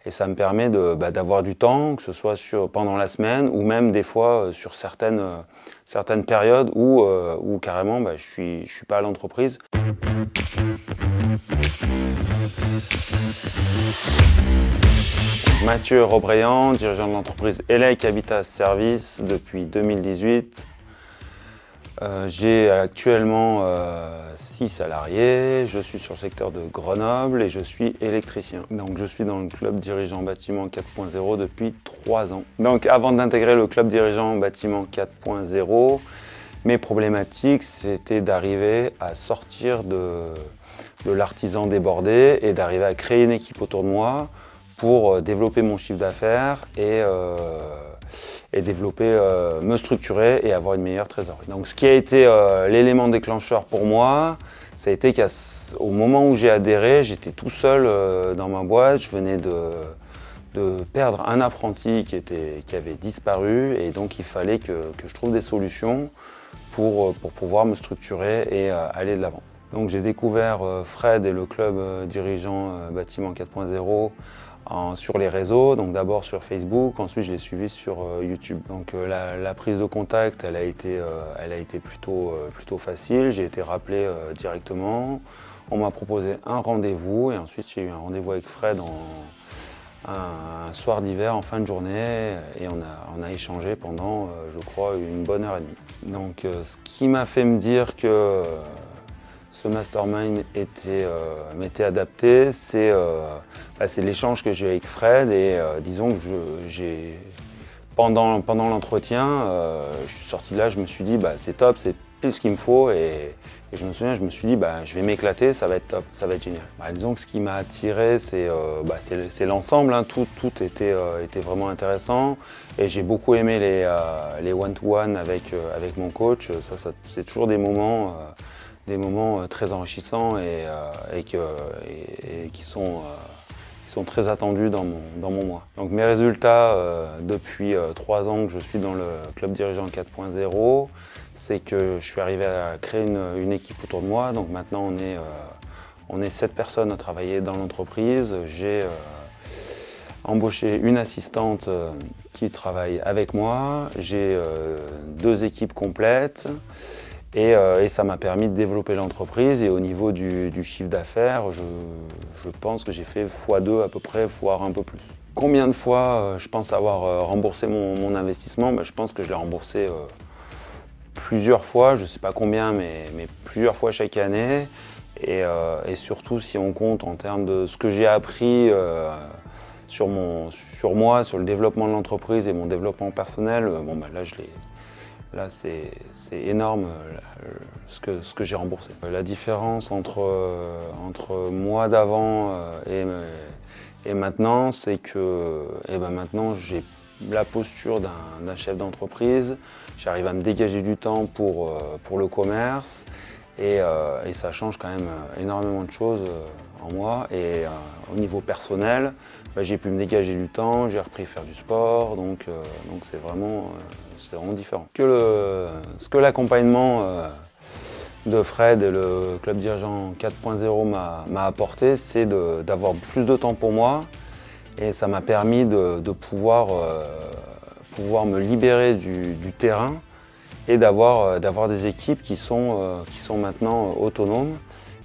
Et ça me permet d'avoir du temps, que ce soit pendant la semaine ou même des fois sur certaines périodes où carrément je suis pas à l'entreprise. Mathieu Robreillant, dirigeant de l'entreprise Elec Habitat Service depuis 2018. J'ai actuellement 6 salariés, je suis sur le secteur de Grenoble et je suis électricien. Donc je suis dans le club dirigeant bâtiment 4.0 depuis 3 ans. Donc avant d'intégrer le club dirigeant bâtiment 4.0, mes problématiques c'était d'arriver à sortir de l'artisan débordé et d'arriver à créer une équipe autour de moi pour développer mon chiffre d'affaires et développer, me structurer et avoir une meilleure trésorerie. Donc ce qui a été l'élément déclencheur pour moi, ça a été qu'au moment où j'ai adhéré, j'étais tout seul dans ma boîte, je venais de perdre un apprenti qui avait disparu et donc il fallait que je trouve des solutions pour pouvoir me structurer et aller de l'avant. Donc j'ai découvert Fred et le club dirigeant bâtiment 4.0 sur les réseaux, donc d'abord sur Facebook, ensuite je l'ai suivi sur YouTube. Donc la prise de contact, elle a été plutôt facile, j'ai été rappelé directement, on m'a proposé un rendez-vous et ensuite j'ai eu un rendez-vous avec Fred un soir d'hiver en fin de journée et on a échangé pendant, je crois, une bonne heure et demie. Donc ce qui m'a fait me dire que ce mastermind m'était adapté, c'est l'échange que j'ai eu avec Fred et disons que pendant l'entretien, je suis sorti de là, je me suis dit c'est top, c'est pile ce qu'il me faut et je me souviens, je me suis dit je vais m'éclater, ça va être top, ça va être génial. Disons que ce qui m'a attiré, c'est l'ensemble, hein, tout était vraiment intéressant et j'ai beaucoup aimé les one-to-one avec mon coach, ça c'est toujours des moments très enrichissants et qui sont très attendus dans mon mois. Donc mes résultats depuis 3 ans que je suis dans le club dirigeant 4.0, c'est que je suis arrivé à créer une équipe autour de moi. Donc maintenant on est 7 personnes à travailler dans l'entreprise. J'ai embauché une assistante qui travaille avec moi. J'ai 2 équipes complètes. Et ça m'a permis de développer l'entreprise et au niveau du chiffre d'affaires, je pense que j'ai fait x2 à peu près, voire un peu plus. Combien de fois je pense avoir remboursé mon investissement? Je pense que je l'ai remboursé plusieurs fois, je ne sais pas combien, mais plusieurs fois chaque année. Et surtout si on compte en termes de ce que j'ai appris sur moi, sur le développement de l'entreprise et mon développement personnel, là, c'est énorme ce que j'ai remboursé. La différence entre moi d'avant et maintenant, c'est que maintenant, j'ai la posture d'un chef d'entreprise. J'arrive à me dégager du temps pour le commerce et ça change quand même énormément de choses en moi. Et au niveau personnel, j'ai pu me dégager du temps, j'ai repris faire du sport, donc c'est vraiment différent. Ce que l'accompagnement de Fred et le club dirigeant 4.0 m'a apporté, c'est d'avoir plus de temps pour moi et ça m'a permis de pouvoir me libérer du terrain et d'avoir des équipes qui sont maintenant autonomes.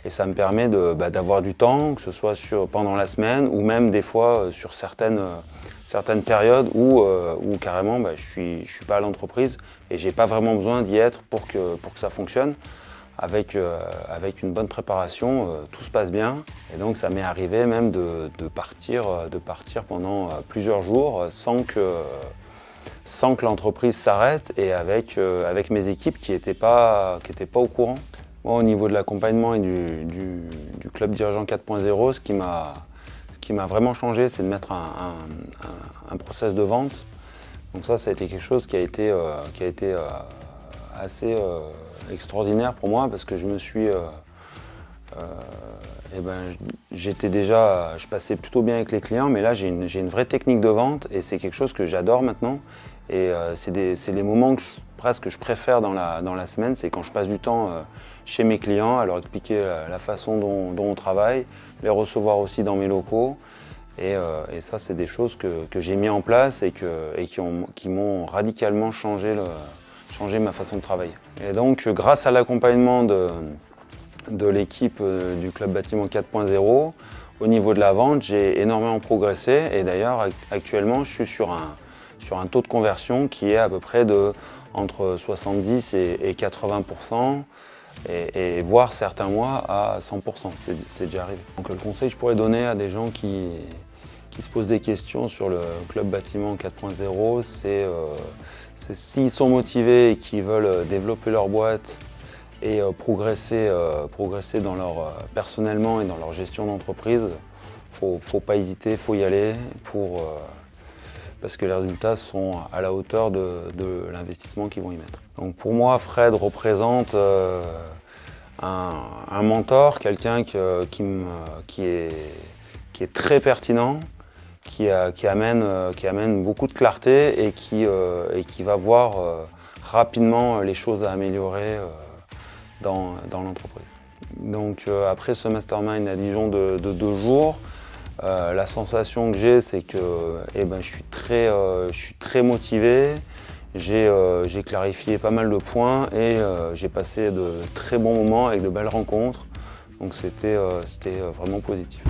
Et ça me permet d'avoir du temps, que ce soit pendant la semaine ou même des fois sur certaines périodes où carrément je suis pas à l'entreprise et j'ai pas vraiment besoin d'y être pour que ça fonctionne. Avec une bonne préparation, tout se passe bien. Et donc ça m'est arrivé même de partir pendant plusieurs jours sans que l'entreprise s'arrête et avec mes équipes qui n'étaient pas au courant. Moi, au niveau de l'accompagnement et du club dirigeant 4.0, ce qui m'a vraiment changé, c'est de mettre un process de vente. Donc ça a été quelque chose qui a été assez extraordinaire pour moi parce que je me suis je passais plutôt bien avec les clients, mais là j'ai une vraie technique de vente et c'est quelque chose que j'adore maintenant. Et c'est les moments que je préfère dans la semaine, c'est quand je passe du temps chez mes clients, à leur expliquer la façon dont on travaille, les recevoir aussi dans mes locaux Et ça, c'est des choses que j'ai mis en place et qui m'ont radicalement changé ma façon de travailler. Et donc, grâce à l'accompagnement de l'équipe du Club Bâtiment 4.0, au niveau de la vente, j'ai énormément progressé. Et d'ailleurs, actuellement, je suis sur un taux de conversion qui est à peu près entre 70 et 80%. Et voire certains mois à 100%, c'est déjà arrivé. Donc le conseil que je pourrais donner à des gens qui se posent des questions sur le Club Bâtiment 4.0, c'est s'ils sont motivés et qu'ils veulent développer leur boîte et progresser personnellement et dans leur gestion d'entreprise, faut pas hésiter, faut y aller parce que les résultats sont à la hauteur de l'investissement qu'ils vont y mettre. Donc pour moi, Fred représente un mentor, quelqu'un qui est très pertinent, qui amène beaucoup de clarté et qui va voir rapidement les choses à améliorer dans l'entreprise. Donc après ce mastermind à Dijon de 2 jours, la sensation que j'ai, c'est que je suis très motivé, j'ai clarifié pas mal de points et j'ai passé de très bons moments avec de belles rencontres. Donc c'était vraiment positif.